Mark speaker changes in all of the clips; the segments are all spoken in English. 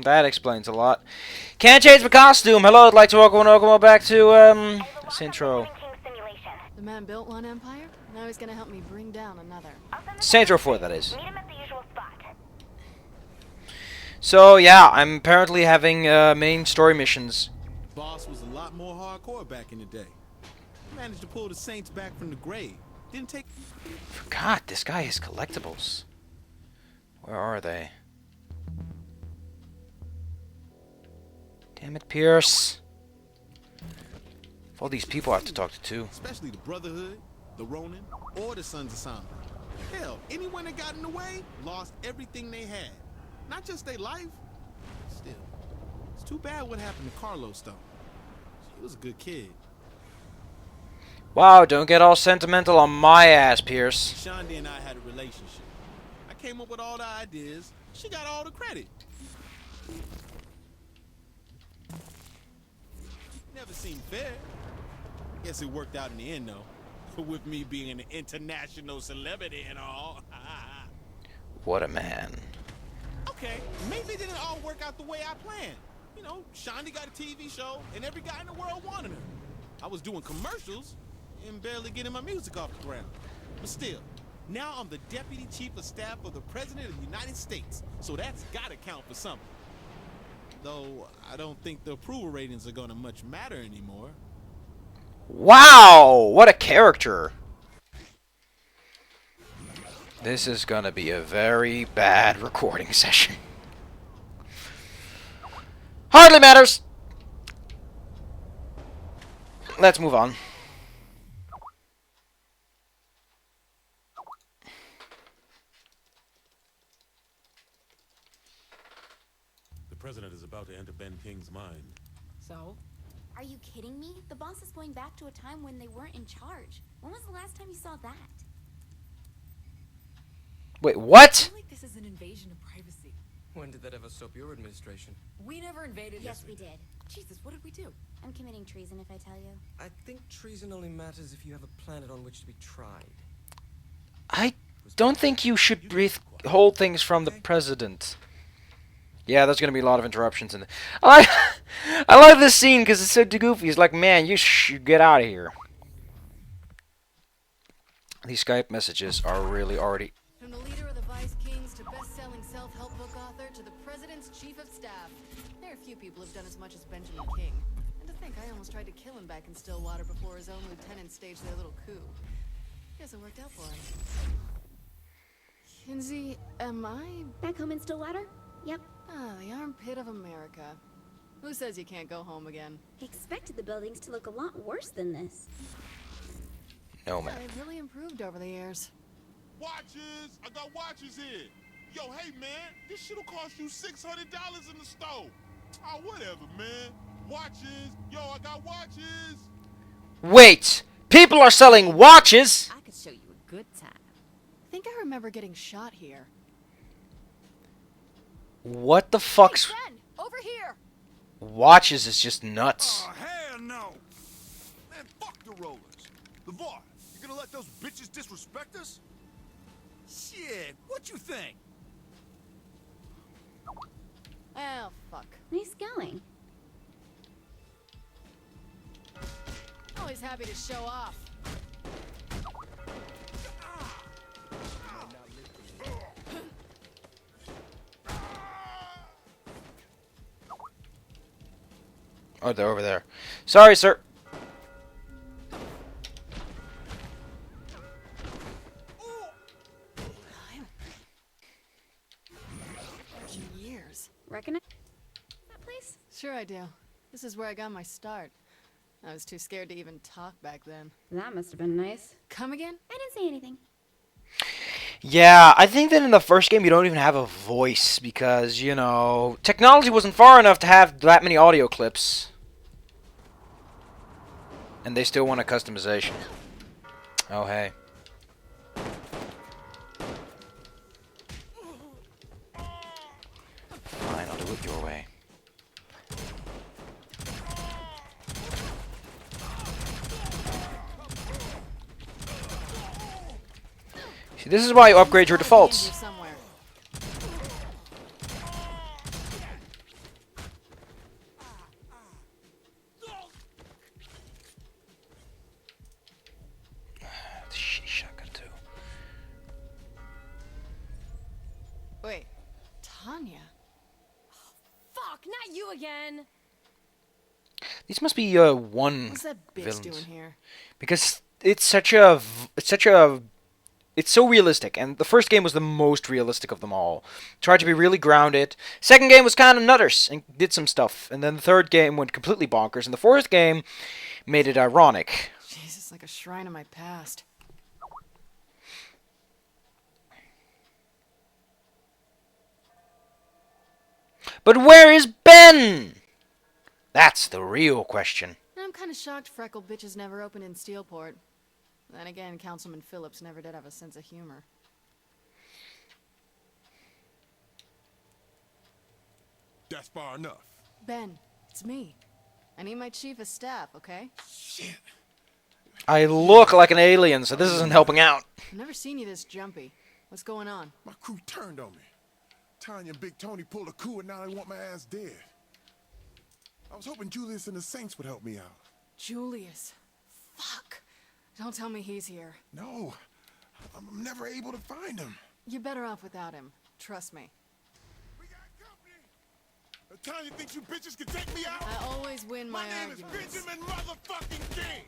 Speaker 1: That explains a lot. Can't change my costume. Hello, I'd like to welcome back to this intro.
Speaker 2: The man built one empire. Now he's gonna help me bring down another.
Speaker 1: This intro 4, that is. So yeah, I'm apparently having main story missions.
Speaker 3: Boss was a lot more hardcore back in the day. Managed to pull the Saints back from the grave. Didn't take.
Speaker 1: Forgot this guy has collectibles. Where are they? Damn it, Pierce. All these people I have to talk to too.
Speaker 3: Especially the Brotherhood, the Ronin, or the Sons of Sama. Hell, anyone that got in the way lost everything they had. Not just their life. Still, it's too bad what happened to Carlos, though. She was a good kid.
Speaker 1: Wow, don't get all sentimental on my ass, Pierce.
Speaker 3: Shonda and I had a relationship. I came up with all the ideas. She got all the credit. Never seemed fair. Guess it worked out in the end, though. With me being an international celebrity and all.
Speaker 1: What a man.
Speaker 3: Okay, maybe it didn't all work out the way I planned. You know, Shonda got a TV show, and every guy in the world wanted her. I was doing commercials and barely getting my music off the ground. But still, now I'm the Deputy Chief of Staff of the President of the United States, so that's gotta count for something. Though, I don't think the approval ratings are gonna much matter anymore.
Speaker 1: Wow, what a character. This is gonna be a very bad recording session. Hardly matters. Let's move on.
Speaker 4: The president is about to enter Ben King's mind.
Speaker 5: So?
Speaker 6: Are you kidding me? The boss is going back to a time when they weren't in charge. When was the last time you saw that?
Speaker 1: Wait, what?
Speaker 5: I feel like this is an invasion of privacy.
Speaker 7: When did that ever stop your administration?
Speaker 5: We never invaded.
Speaker 6: Yes, we did.
Speaker 5: Jesus, what did we do?
Speaker 6: I'm committing treason if I tell you.
Speaker 7: I think treason only matters if you have a planet on which to be tried.
Speaker 1: I don't think you should hold things from the president. Yeah, there's gonna be a lot of interruptions in the. I like this scene because it's so goofy. It's like, man, you should get out of here. These Skype messages are really already.
Speaker 2: From the leader of the Vice Kings to best-selling self-help book author to the President's Chief of Staff. There are few people who've done as much as Benjamin King. And to think I almost tried to kill him back in Stillwater before his own lieutenants staged their little coup. Guess it worked out for him. Kinsey, am I...
Speaker 6: Back home in Stillwater? Yep.
Speaker 2: Ah, the armpit of America. Who says you can't go home again?
Speaker 6: I expected the buildings to look a lot worse than this.
Speaker 1: No, man.
Speaker 2: They've really improved over the years.
Speaker 8: Watches! I got watches here! Yo, hey man, this shit'll cost you $600 in the store! Oh, whatever, man. Watches! Yo, I got watches!
Speaker 1: Wait! People are selling watches!
Speaker 5: I could show you a good time.
Speaker 2: I think I remember getting shot here.
Speaker 1: What the fuck's...
Speaker 2: Hey, friend, over here!
Speaker 1: Watches is just nuts.
Speaker 8: Oh, hell no! Man, fuck the rollers. LeVar, you gonna let those bitches disrespect us? Shit, what you think?
Speaker 2: Oh, fuck.
Speaker 6: Nice going.
Speaker 2: Always happy to show off.
Speaker 1: Oh, they're over there. Sorry, sir.
Speaker 2: Years.
Speaker 6: Recognize that place?
Speaker 2: Sure I do. This is where I got my start. I was too scared to even talk back then.
Speaker 6: That must have been nice.
Speaker 2: Come again?
Speaker 6: I didn't say anything.
Speaker 1: Yeah, I think that in the first game you don't even have a voice because, you know, technology wasn't far enough to have that many audio clips. And they still want a customization. Oh, hey. Fine, I'll do it your way. See, this is why you upgrade your defaults.
Speaker 2: Somewhere. Wait, Tanya?
Speaker 5: Fuck, not you again!
Speaker 1: These must be one
Speaker 2: What's that bitch
Speaker 1: villains.
Speaker 2: doing here?
Speaker 1: Because it's so realistic, and the first game was the most realistic of them all. Tried to be really grounded. Second game was kind of nutters and did some stuff, and then the third game went completely bonkers, and the fourth game made it ironic.
Speaker 2: Jesus, like a shrine of my past.
Speaker 1: But where is Ben? That's the real question.
Speaker 2: I'm kind of shocked Freckle bitches never opened in Steelport. Then again, Councilman Phillips never did have a sense of humor.
Speaker 8: That's far enough.
Speaker 2: Ben, it's me. I need my chief of staff, okay?
Speaker 8: Shit.
Speaker 1: I look like an alien, so this isn't helping out.
Speaker 2: I've never seen you this jumpy. What's going on?
Speaker 8: My crew turned on me. Tanya and Big Tony pulled a coup and now they want my ass dead. I was hoping Julius and the Saints would help me out.
Speaker 2: Julius. Fuck. Don't tell me he's here.
Speaker 8: No, I'm never able to find him.
Speaker 2: You're better off without him. Trust me.
Speaker 8: We got company. Tanya thinks you bitches can take me out?
Speaker 2: I always win my
Speaker 8: name
Speaker 2: arguments.
Speaker 8: is Benjamin motherfucking King.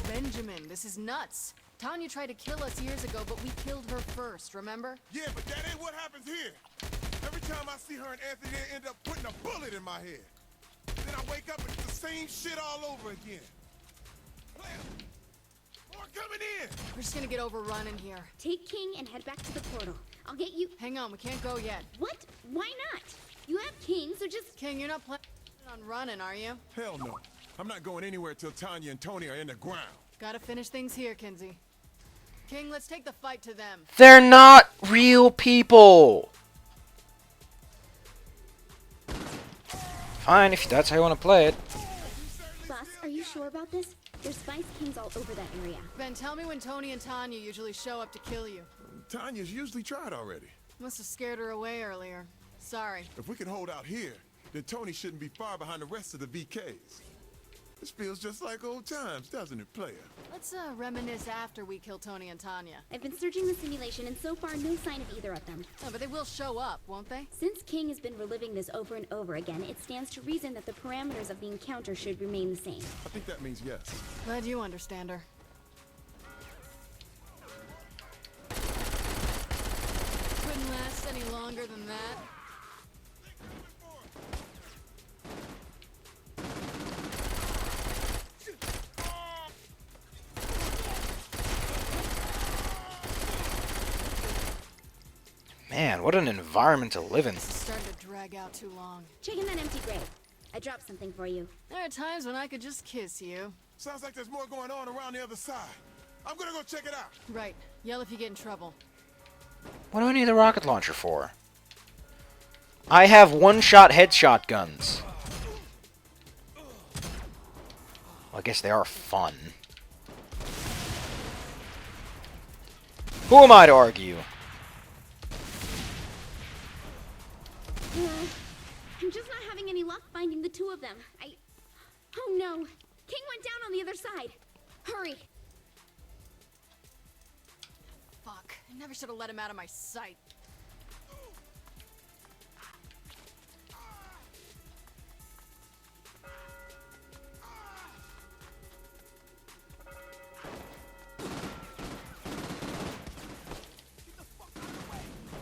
Speaker 2: Benjamin, this is nuts. Tanya tried to kill us years ago, but we killed her first, remember?
Speaker 8: Yeah, but that ain't what happens here. Every time I see her and Anthony, they end up putting a bullet in my head. Then I wake up and it's the same shit all over again. More coming in!
Speaker 2: We're just gonna get overrun in here.
Speaker 6: Take King and head back to the portal. I'll get you.
Speaker 2: Hang on, we can't go yet.
Speaker 6: What? Why not? You have King, so just.
Speaker 2: King, you're not planning on running, are you?
Speaker 8: Hell no. I'm not going anywhere till Tanya and Tony are in the ground.
Speaker 2: Gotta finish things here, Kinsey. King, let's take the fight to them.
Speaker 1: They're not real people. Fine, if that's how you want to play it.
Speaker 6: Boss, are you sure about this? There's Spice Kings all over that area.
Speaker 2: Ben, tell me when Tony and Tanya usually show up to kill you.
Speaker 8: Tanya's usually tried already.
Speaker 2: Must have scared her away earlier. Sorry.
Speaker 8: If we can hold out here, then Tony shouldn't be far behind the rest of the VKs. This feels just like old times, doesn't it, player?
Speaker 2: Let's reminisce after we kill Tony and Tanya.
Speaker 6: I've been searching the simulation and so far no sign of either of them.
Speaker 2: Oh, but they will show up, won't they?
Speaker 6: Since King has been reliving this over and over again, it stands to reason that the parameters of the encounter should remain the same.
Speaker 8: I think that means yes.
Speaker 2: Glad you understand her. Couldn't last any longer than that.
Speaker 1: Man, what an environment to live in.
Speaker 2: This is starting to drag out too long.
Speaker 6: Check in that empty grave. I dropped something for you.
Speaker 2: There are times when I could just kiss you.
Speaker 8: Sounds like there's more going on around the other side. I'm gonna go check it out.
Speaker 2: Right. Yell if you get in trouble.
Speaker 1: What do I need the rocket launcher for? I have one-shot headshot guns. Well, I guess they are fun. Who am I to argue?
Speaker 6: I'm just not having any luck finding the two of them. Oh no! King went down on the other side. Hurry!
Speaker 2: Fuck. I never should have let him out of my sight.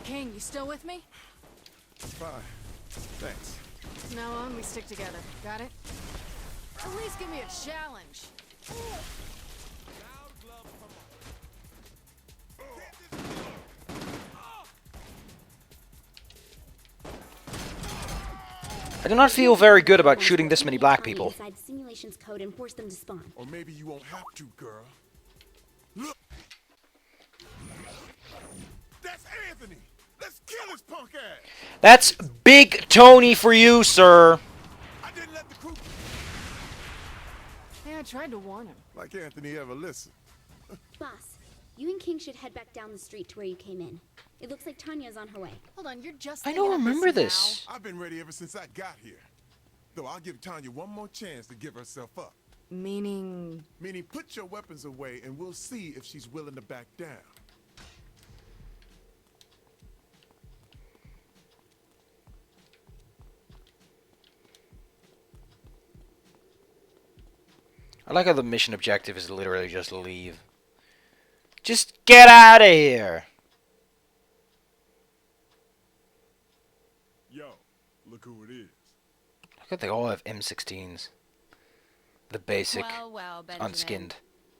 Speaker 2: King, you still with me?
Speaker 8: Fine. Thanks.
Speaker 2: From now on, we stick together. Got it? At least give me a challenge.
Speaker 1: I do not feel very good about shooting this many black people.
Speaker 6: Inside the simulation's code and force them to spawn.
Speaker 8: Or maybe you won't have to, girl. Look! That's Anthony! Let's kill his punk ass!
Speaker 1: That's Big Tony for you, sir.
Speaker 8: I didn't let the crew...
Speaker 2: Yeah, I tried to warn him.
Speaker 8: Like Anthony ever listen.
Speaker 6: Boss, you and King should head back down the street to where you came in. It looks like Tanya's on her way.
Speaker 2: Hold on, you're just
Speaker 1: I
Speaker 2: thinking
Speaker 1: don't
Speaker 2: of
Speaker 1: remember
Speaker 2: this
Speaker 1: this.
Speaker 8: I've been ready ever since I got here. Though I'll give Tanya one more chance to give herself up.
Speaker 2: now. Meaning...
Speaker 8: Meaning put your weapons away and we'll see if she's willing to back down.
Speaker 1: I like how the mission objective is literally just leave. Just get out of here!
Speaker 8: Yo, look who it is.
Speaker 1: Look at they all have M16s. The basic,
Speaker 5: Well, well, Benjamin.
Speaker 1: unskinned.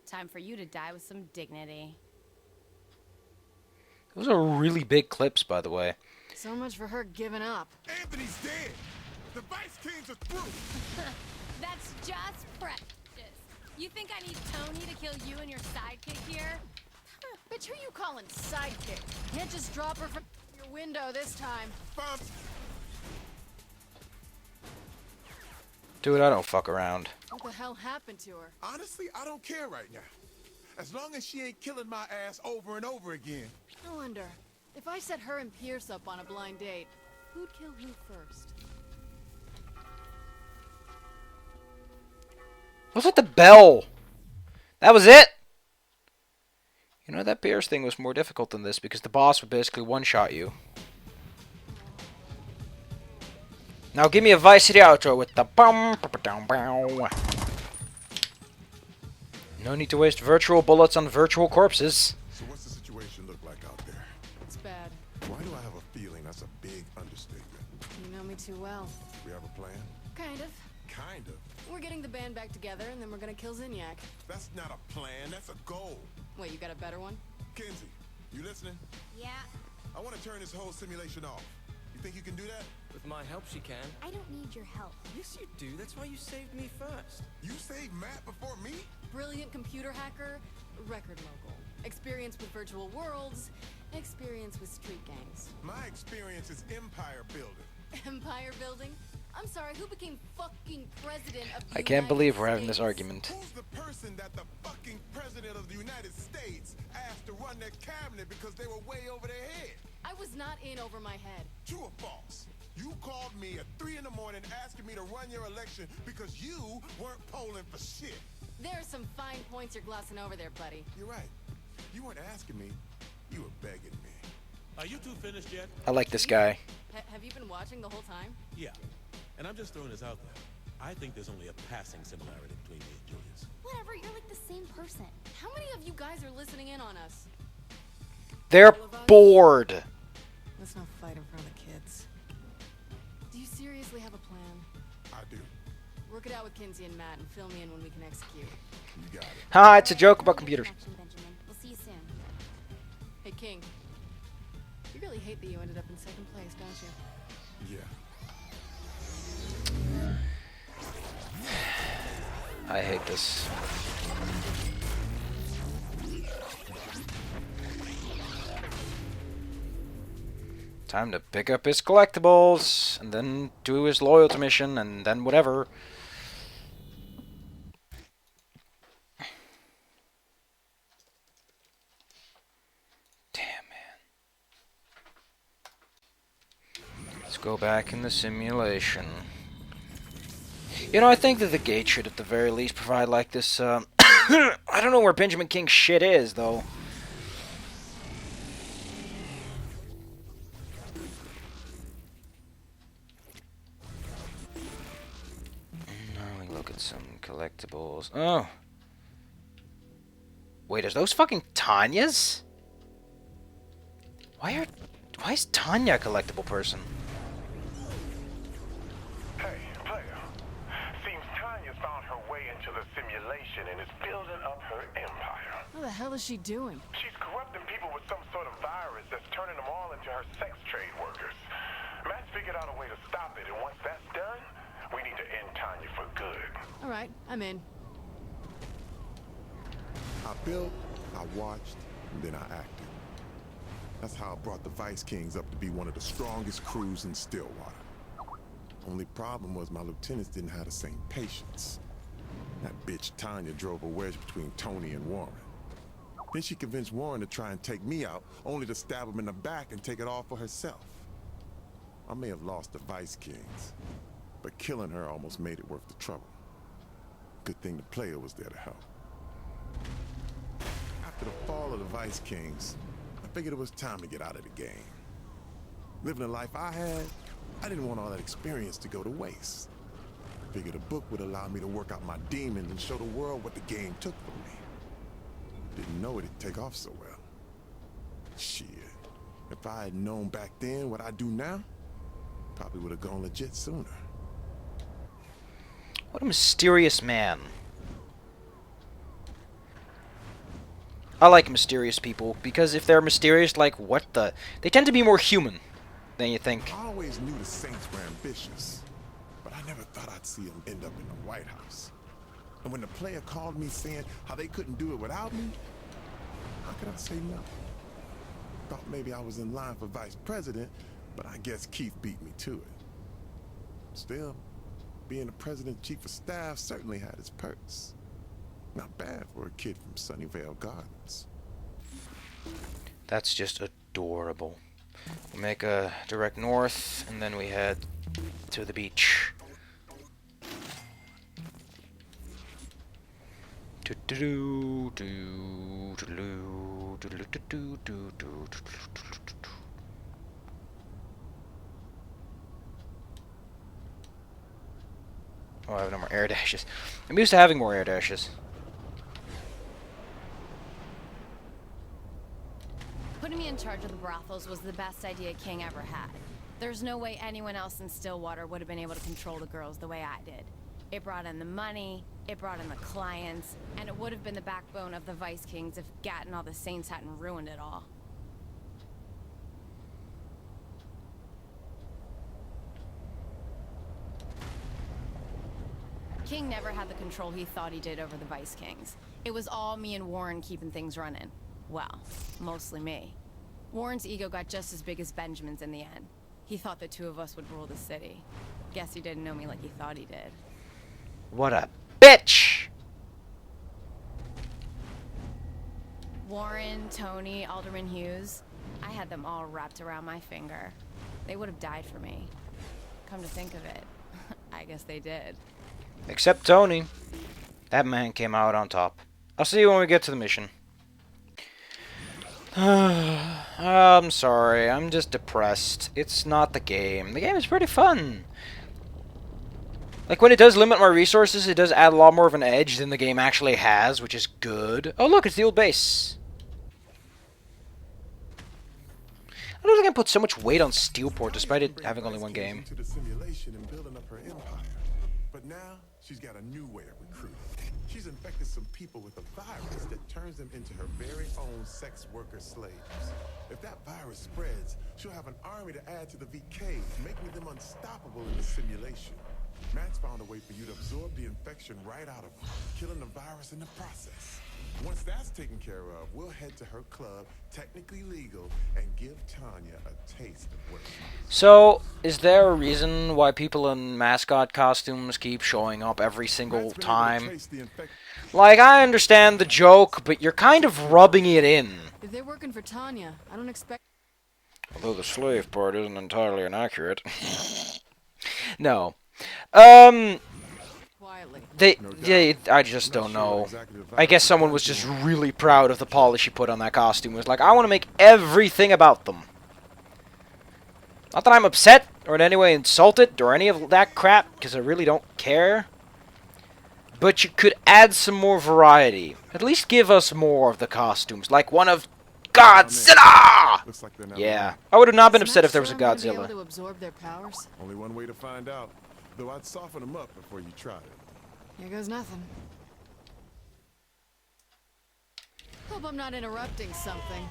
Speaker 5: Time for you to die with some dignity.
Speaker 1: Those are really big clips, by the way.
Speaker 2: So much for her giving up.
Speaker 8: Anthony's dead. The Vice Kings are through.
Speaker 5: That's just precious. You think I need Tony to kill you and your sidekick here?
Speaker 2: Bitch, who you calling sidekick? Can't just drop her from your window this time.
Speaker 8: Bump.
Speaker 1: Dude, I don't fuck around.
Speaker 2: What the hell happened to her?
Speaker 8: Honestly, I don't care right now. As long as she ain't killing my ass over and over again.
Speaker 2: I wonder, if I set her and Pierce up on a blind date, who'd kill who first?
Speaker 1: What's with the bell? That was it? You know, that Pierce thing was more difficult than this because the boss would basically one-shot you. Now give me a Vice City outro with the bum. No need to waste virtual bullets on virtual corpses.
Speaker 8: So what's the situation look like out there?
Speaker 2: It's bad.
Speaker 8: Why do I have a feeling that's a big understatement?
Speaker 2: You know me too well.
Speaker 8: We have a plan?
Speaker 2: Kind of.
Speaker 8: Kind of.
Speaker 2: We're getting the band back together, and then we're gonna kill Zinyak.
Speaker 8: That's not a plan, that's a goal.
Speaker 2: Wait, you got a better one?
Speaker 8: Kenzie, you listening?
Speaker 6: Yeah,
Speaker 8: I want to turn this whole simulation off. You think you can do that?
Speaker 7: With my help, she can.
Speaker 6: I don't need your help.
Speaker 7: Yes, you do. That's why you saved me first.
Speaker 8: You saved Matt before me?
Speaker 2: Brilliant computer hacker, record mogul. Experience with virtual worlds, experience with street gangs.
Speaker 8: My experience is empire building.
Speaker 2: Empire building? I'm sorry, who became fucking president of the
Speaker 1: I can't
Speaker 2: United
Speaker 1: believe we're having this
Speaker 2: States?
Speaker 1: argument.
Speaker 8: Who's the person that the fucking president of the United States asked to run their cabinet because they were way over their head?
Speaker 2: I was not in over my head.
Speaker 8: True or false? You called me at 3 in the morning asking me to run your election because you weren't polling for shit.
Speaker 2: There are some fine points you're glossing over there, buddy.
Speaker 8: You're right. You weren't asking me. You were begging me.
Speaker 4: Are you two finished yet?
Speaker 1: I like this guy.
Speaker 2: Have you been watching the whole time?
Speaker 4: Yeah. And I'm just throwing this out there. I think there's only a passing similarity between me and Julius.
Speaker 6: Whatever, you're like the same person.
Speaker 2: How many of you guys are listening in on us?
Speaker 1: They're bored.
Speaker 2: Let's not fight in front of the kids. Do you seriously have a plan?
Speaker 8: I do.
Speaker 2: Work it out with Kinsey and Matt and fill me in when we can execute.
Speaker 8: You got it.
Speaker 1: Haha, it's a joke about computers.
Speaker 6: Action, Benjamin. We'll see you soon.
Speaker 2: Hey, King. You really hate that you ended up in second place, don't you?
Speaker 8: Yeah.
Speaker 1: I hate this. Time to pick up his collectibles, and then do his loyalty mission, and then whatever. Damn, man. Let's go back in the simulation. You know, I think that the gate should at the very least provide like this, I don't know where Benjamin King's shit is, though. Now we look at some collectibles. Oh. Wait, are those fucking Tanya's? Why is Tanya a collectible person?
Speaker 9: Hey, player. Seems Tanya's found her way into the simulation and is building up her empire.
Speaker 2: What the hell is she doing?
Speaker 9: She's corrupting people with some sort of virus that's turning them all into her sex trade workers. Matt's figured out a way to stop it, and once that's done, we need to end Tanya for good.
Speaker 2: All right, I'm in.
Speaker 8: I built, I watched, and then I acted. That's how I brought the Vice Kings up to be one of the strongest crews in Stillwater. Only problem was my lieutenants didn't have the same patience. That bitch Tanya drove a wedge between Tony and Warren. Then she convinced Warren to try and take me out, only to stab him in the back and take it all for herself. I may have lost the Vice Kings, but killing her almost made it worth the trouble. Good thing the player was there to help. After the fall of the Vice Kings, I figured it was time to get out of the game. Living the life I had, I didn't want all that experience to go to waste. Figured a book would allow me to work out my demons and show the world what the game took from me. Didn't know it'd take off so well. Shit. If I had known back then what I do now, probably would have gone legit sooner.
Speaker 1: What a mysterious man. I like mysterious people, because if they're mysterious, like, what the... They tend to be more human than you think.
Speaker 8: I always knew the Saints were ambitious, but I never thought I'd see them end up in the White House. And when the player called me saying how they couldn't do it without me, how could I say no? Thought maybe I was in line for vice president, but I guess Keith beat me to it. Still, being the president's chief of staff certainly had its perks. Not bad for a kid from Sunnyvale Gardens.
Speaker 1: That's just adorable. We make a direct north, and then we head to the beach. Oh, I have no more air dashes. I'm used to having more air dashes.
Speaker 5: Putting me in charge of the brothels was the best idea King ever had. There's no way anyone else in Stillwater would have been able to control the girls the way I did. It brought in the money, it brought in the clients, and it would have been the backbone of the Vice Kings if Gat and all the Saints hadn't ruined it all. King never had the control he thought he did over the Vice Kings. It was all me and Warren keeping things running. Well, mostly me. Warren's ego got just as big as Benjamin's in the end. He thought the two of us would rule the city. Guess he didn't know me like he thought he did.
Speaker 1: What a bitch!
Speaker 5: Warren, Tony, Alderman Hughes. I had them all wrapped around my finger. They would have died for me. Come to think of it, I guess they did.
Speaker 1: Except Tony. That man came out on top. I'll see you when we get to the mission. I'm sorry, I'm just depressed. It's not the game. The game is pretty fun. Like, when it does limit my resources, it does add a lot more of an edge than the game actually has, which is good. Oh, look, it's the old base. I don't think I put so much weight on Steelport, despite it having only one game.
Speaker 8: To the simulation and building up her empire. But now, she's got a new way of recruiting. She's infected some people with a virus that turns them into her very own sex worker slaves. If that virus spreads, she'll have an army to add to the VKs, making them unstoppable in the simulation. Matt's found a way for you to absorb the infection right out of her, killing the virus in the process. Once that's taken care of, we'll head to her club, technically legal, and give Tanya a taste of what she is.
Speaker 1: So, is there a reason why people in mascot costumes keep showing up every single time? Like, I understand the joke, but you're kind of rubbing it in.
Speaker 2: If they're working for Tanya, I don't expect...
Speaker 1: Although the slave part isn't entirely inaccurate. No.
Speaker 2: Quietly.
Speaker 1: I just don't know. I guess someone was just really proud of the polish he put on that costume. It was like, I want to make everything about them. Not that I'm upset, or in any way insulted, or any of that crap, because I really don't care. But you could add some more variety. At least give us more of the costumes, like one of Godzilla! Yeah, I would have not been upset if there was a Godzilla.
Speaker 2: Able to absorb their powers?
Speaker 8: Only one way to find out. Though I'd soften them up before you tried it.
Speaker 2: Here goes nothing. Hope I'm not interrupting something.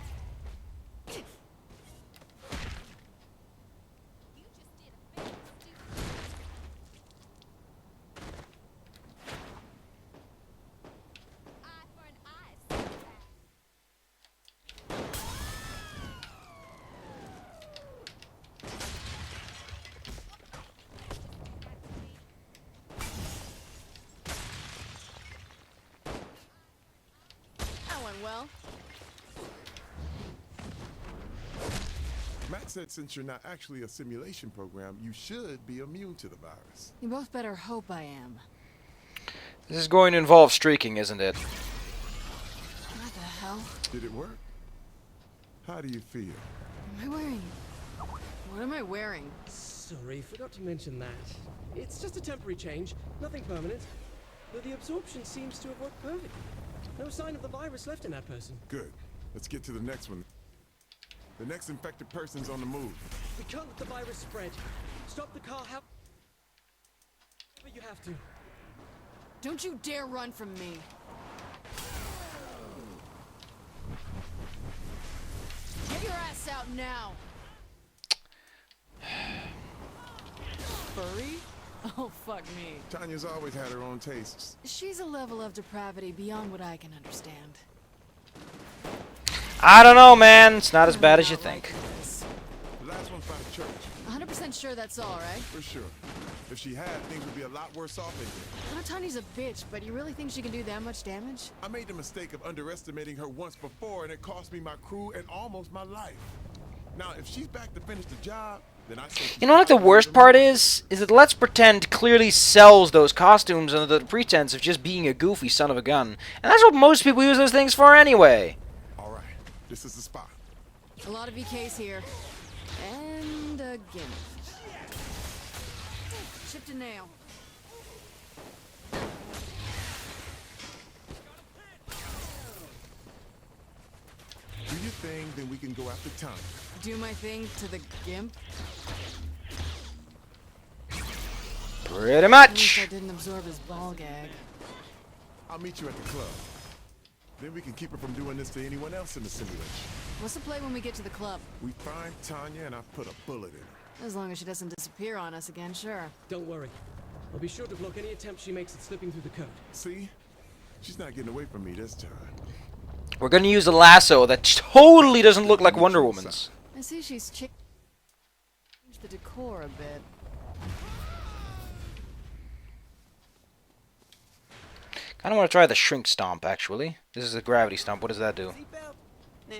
Speaker 2: Well,
Speaker 8: Matt said since you're not actually a simulation program, you should be immune to the virus.
Speaker 2: you both better hope I am.
Speaker 1: This is going to involve streaking, isn't it?
Speaker 2: What the hell?
Speaker 8: Did it work? How do you feel?
Speaker 2: What am I wearing? What am I wearing?
Speaker 7: sorry, forgot to mention that. It's just a temporary change, nothing permanent. Though the absorption seems to have worked perfectly. No sign of the virus left in that person.
Speaker 8: Good. Let's get to the next one. The next infected person's on the move.
Speaker 7: We can't let the virus spread. Stop the car, however you have to.
Speaker 2: Don't you dare run from me. Get your ass out now. Furry? Oh, fuck me.
Speaker 8: Tanya's always had her own tastes.
Speaker 2: She's a level of depravity beyond what I can understand.
Speaker 1: I don't know, man. It's not as bad as you think.
Speaker 8: The last one's by the church.
Speaker 2: 100% sure that's all, right?
Speaker 8: For sure. If she had, things would be a lot worse off in here.
Speaker 2: I know Tanya's a bitch, but you really think she can do that much damage?
Speaker 8: I made the mistake of underestimating her once before, and it cost me my crew and almost my life. Now, if she's back to finish the job, then I say...
Speaker 1: You know what, like, the worst part is that Let's Pretend clearly sells those costumes under the pretense of just being a goofy son of a gun. And that's what most people use those things for anyway.
Speaker 8: All right, this is the spot.
Speaker 2: A lot of EKs here. And a gimp. Chipped a nail.
Speaker 8: Do your thing, then we can go after Tanya.
Speaker 2: Do my thing to the gimp?
Speaker 1: Pretty
Speaker 2: At least I
Speaker 1: much.
Speaker 2: didn't absorb his ball gag.
Speaker 8: I'll meet you at the club. Then we can keep her from doing this to anyone else in the simulation.
Speaker 2: What's the play when we get to the club?
Speaker 8: We find Tanya and I put a bullet in her.
Speaker 2: As long as she doesn't disappear on us again, sure.
Speaker 7: Don't worry. I'll be sure to block any attempt she makes at slipping through the code.
Speaker 8: See? She's not getting away from me this time.
Speaker 1: We're gonna use a lasso that totally doesn't look like Wonder Woman's.
Speaker 2: I see she's changed the decor a bit.
Speaker 1: I don't want to try the shrink stomp, actually. This is a gravity stomp. What does that do?
Speaker 7: Seatbelt? Nah.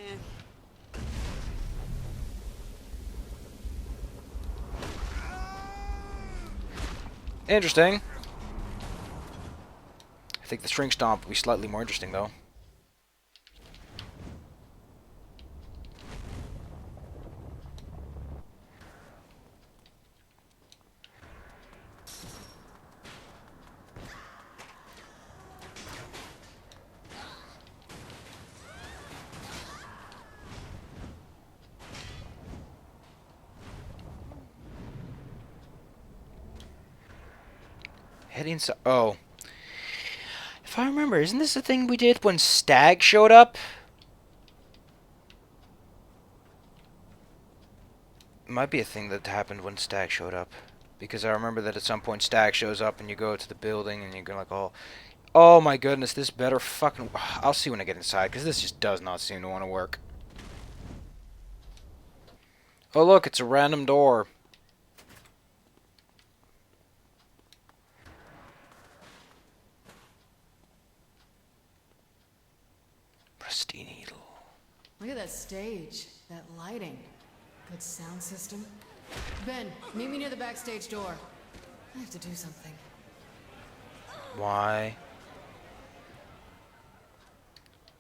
Speaker 1: Interesting. I think the shrink stomp will be slightly more interesting, though. Heading so. Oh. If I remember, isn't this the thing we did when Stag showed up? It might be a thing that happened when Stag showed up. Because I remember that at some point Stag shows up and you go to the building and you're like, oh my goodness, this better fucking... I'll see when I get inside, because this just does not seem to want to work. Oh look, it's a random door. Rusty needle.
Speaker 2: Look at that stage, that lighting. Good sound system. Ben, meet me near the backstage door. I have to do something.
Speaker 1: Why?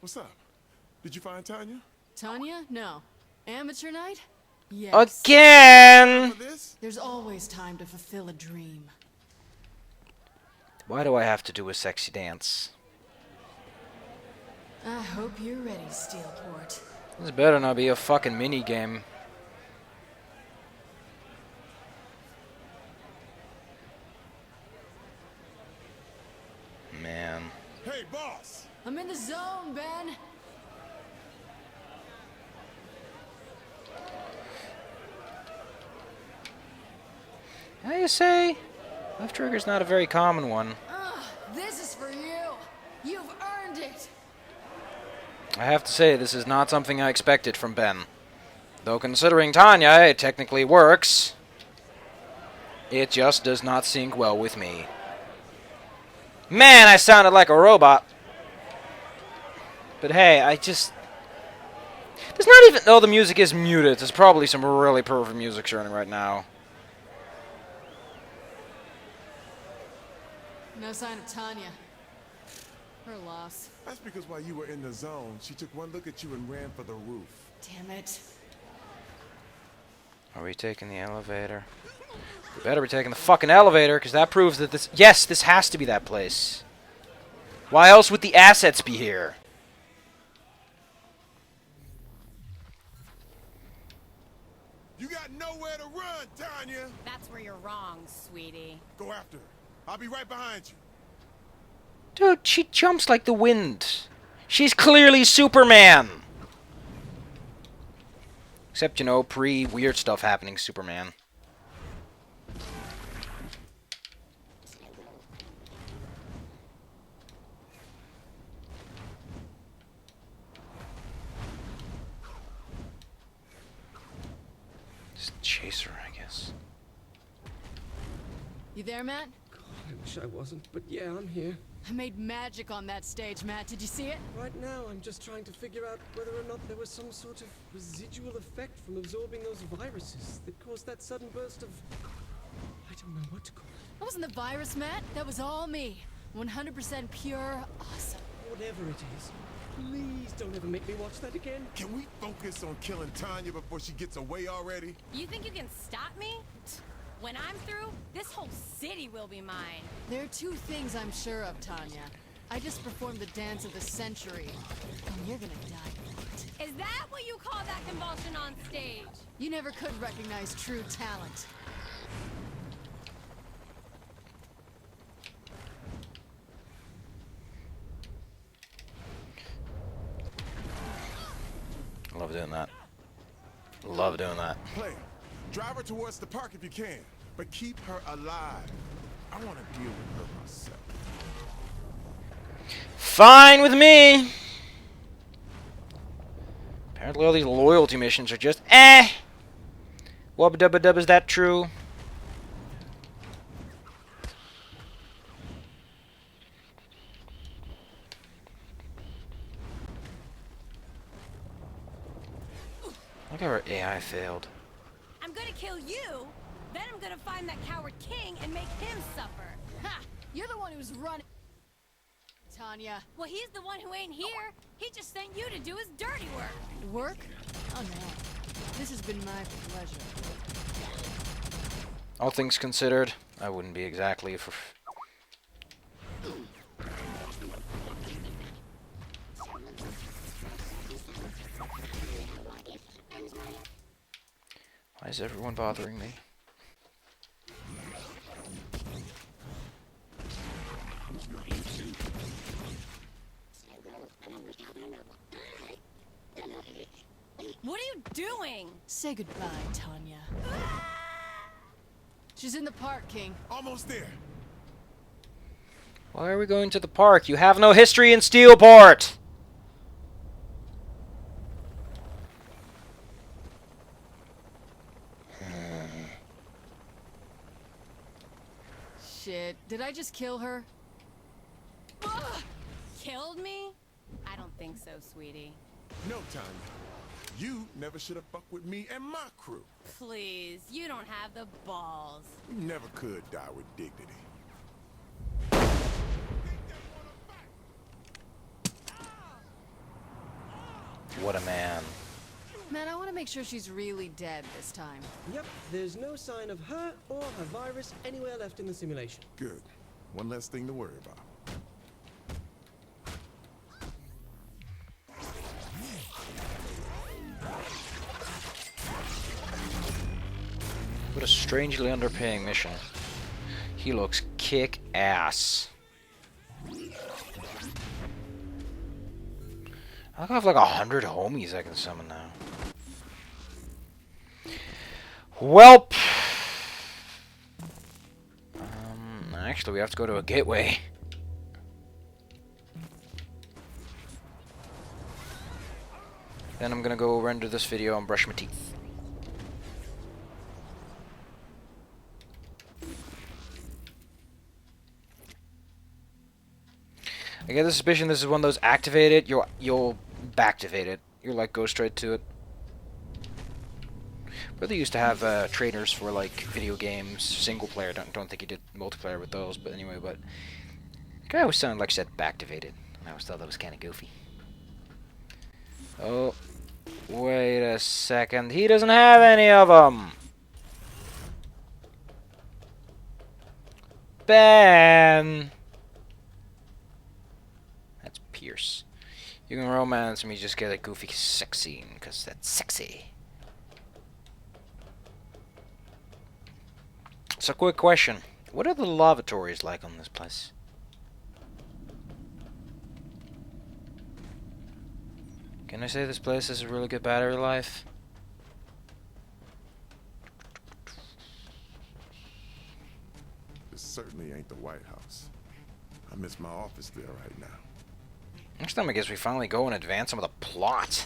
Speaker 8: What's up? Did you find Tanya?
Speaker 2: Tanya? No. Amateur night? Yes.
Speaker 1: Again!
Speaker 8: For this?
Speaker 2: There's always time to fulfill a dream.
Speaker 1: Why do I have to do a sexy dance?
Speaker 2: I hope you're ready, Steelport.
Speaker 1: This better not be a fucking mini game. Man.
Speaker 8: Hey, boss!
Speaker 2: I'm in the zone, Ben!
Speaker 1: How you say? Left trigger's not a very common one.
Speaker 2: This is for you! You've earned it!
Speaker 1: I have to say, this is not something I expected from Ben. Though considering Tanya, it technically works. It just does not sync well with me. Man, I sounded like a robot. But hey, there's not even... though the music is muted, there's probably some really perfect music running right now.
Speaker 2: No sign of Tanya. Her loss.
Speaker 8: That's because while you were in the zone, she took one look at you and ran for the roof.
Speaker 2: Damn it.
Speaker 1: Are we taking the elevator? We better be taking the fucking elevator, because that proves that this... Yes, this has to be that place. Why else would the assets be here?
Speaker 8: You got nowhere to run, Tanya!
Speaker 5: That's where you're wrong, sweetie.
Speaker 8: Go after her. I'll be right behind you.
Speaker 1: Dude, she jumps like the wind. She's clearly Superman! Except, you know, pre-weird stuff happening Superman. Just chase her, I guess.
Speaker 2: You there, Matt?
Speaker 7: God, I wish I wasn't, but yeah, I'm here.
Speaker 2: I made magic on that stage, Matt. Did you see it?
Speaker 7: Right now, I'm just trying to figure out whether or not there was some sort of residual effect from absorbing those viruses that caused that sudden burst of... I don't know what to call it.
Speaker 2: That wasn't the virus, Matt. That was all me. 100% pure awesome.
Speaker 7: Whatever it is, please don't ever make me watch that again.
Speaker 8: Can we focus on killing Tanya before she gets away already?
Speaker 5: You think you can stop me? When I'm through, this whole city will be mine.
Speaker 2: There are two things I'm sure of, Tanya. I just performed the dance of the century, and you're gonna die.
Speaker 5: Is that what you call that convulsion on stage?
Speaker 2: You never could recognize true talent.
Speaker 1: Love doing that. Love doing that.
Speaker 8: Play. Drive her towards the park if you can, but keep her alive. I want to deal with her myself.
Speaker 1: Fine with me! Apparently all these loyalty missions are just eh! Wubba dubba dub, is that true? Look how our AI failed.
Speaker 5: I'm gonna kill you, then I'm gonna find that coward king and make him suffer.
Speaker 2: Ha! You're the one who's running, Tanya.
Speaker 5: Well, he's the one who ain't here. He just sent you to do his dirty work.
Speaker 2: Work? Oh no. This has been my pleasure.
Speaker 1: All things considered, I wouldn't be exactly for... Why is everyone bothering me?
Speaker 5: What are you doing?
Speaker 2: Say goodbye, Tanya. She's in the park, King.
Speaker 8: Almost there.
Speaker 1: Why are we going to the park? You have no history in Steelport!
Speaker 2: Shit. Did I just kill her?
Speaker 5: Ugh! Killed me? I don't think so, sweetie.
Speaker 8: No, Tanya. You never should have fucked with me and my crew.
Speaker 5: Please, you don't have the balls.
Speaker 8: You never could die with dignity.
Speaker 1: What a man.
Speaker 2: Man, I want to make sure she's really dead this time.
Speaker 7: Yep, there's no sign of her or her virus anywhere left in the simulation.
Speaker 8: Good. One less thing to worry about.
Speaker 1: What a strangely underpaying mission. He looks kick-ass. I have like 100 homies I can summon now. Welp! Actually, we have to go to a gateway. Then I'm gonna go render this video and brush my teeth. I get the suspicion this is one of those activate it, you'll backtivate it. You'll like go straight to it. But they used to have trainers for like video games, single player. Don't think he did multiplayer with those, but anyway. But guy always sounded like said backtivated. I always thought that was kind of goofy. Oh, wait a second. He doesn't have any of them. Ben. That's Pierce. You can romance me, just get a goofy sex scene, because that's sexy. So, quick question. What are the lavatories like on this place? Can I say this place has a really good battery life?
Speaker 8: This certainly ain't the White House. I miss my office there right now.
Speaker 1: Next time I guess we finally go and advance some of the plot.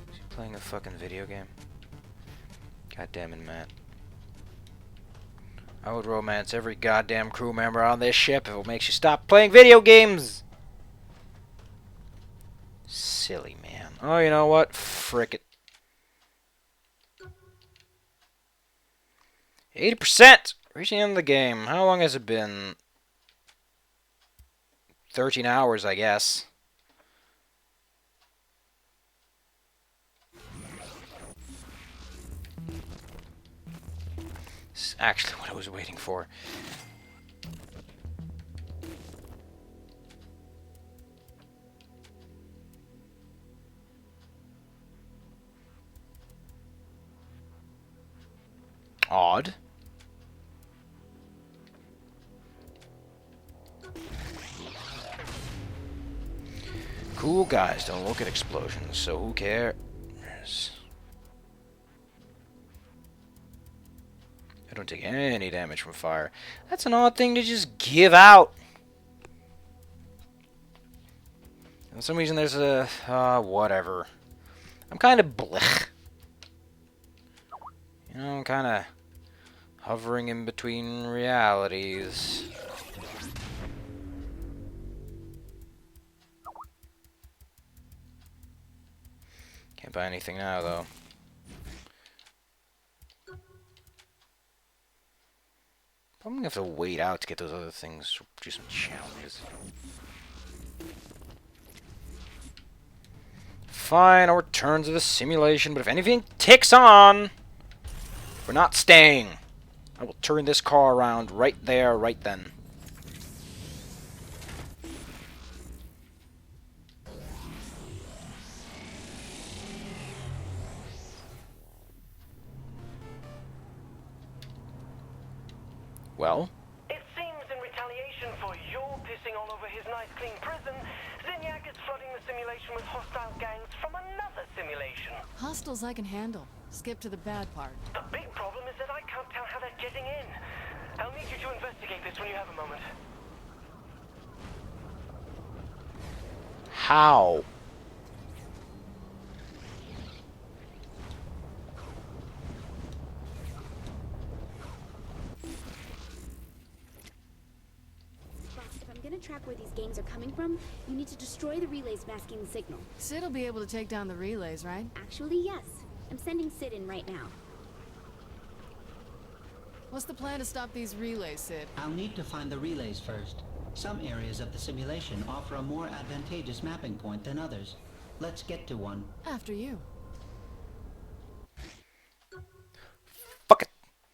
Speaker 1: Is he playing a fucking video game? God damn it, Matt. I would romance every goddamn crew member on this ship if it makes you stop playing video games! Silly man. Oh, you know what? Frick it. 80%! Reaching the end of the game. How long has it been? 13 hours, I guess. This is actually what I was waiting for. Odd. Cool guys don't look at explosions, so who cares? I don't take any damage from fire. That's an odd thing to just give out. For some reason there's a... whatever. I'm kind of blech. You know, I'm kind of hovering in between realities. Can't buy anything now, though. I'm gonna have to wait out to get those other things. Do some challenges. Fine, I'll return to the simulation, but if anything ticks on, we're not staying. I will turn this car around right there, right then. Well?
Speaker 10: It seems in retaliation for your pissing all over his nice clean prison, Zinyak is flooding the simulation with hostile gangs from another simulation.
Speaker 2: Hostiles I can handle. Skip to the bad part.
Speaker 10: The big problem is that I can't tell how they're getting in. I'll need you to investigate this when you have a moment.
Speaker 1: How?
Speaker 6: Track where these gangs are coming from, you need to destroy the relays masking the signal.
Speaker 2: Sid'll be able to take down the relays, right?
Speaker 6: Actually, yes. I'm sending Sid in right now.
Speaker 2: What's the plan to stop these relays, Sid?
Speaker 11: I'll need to find the relays first. Some areas of the simulation offer a more advantageous mapping point than others. Let's get to one.
Speaker 2: After you.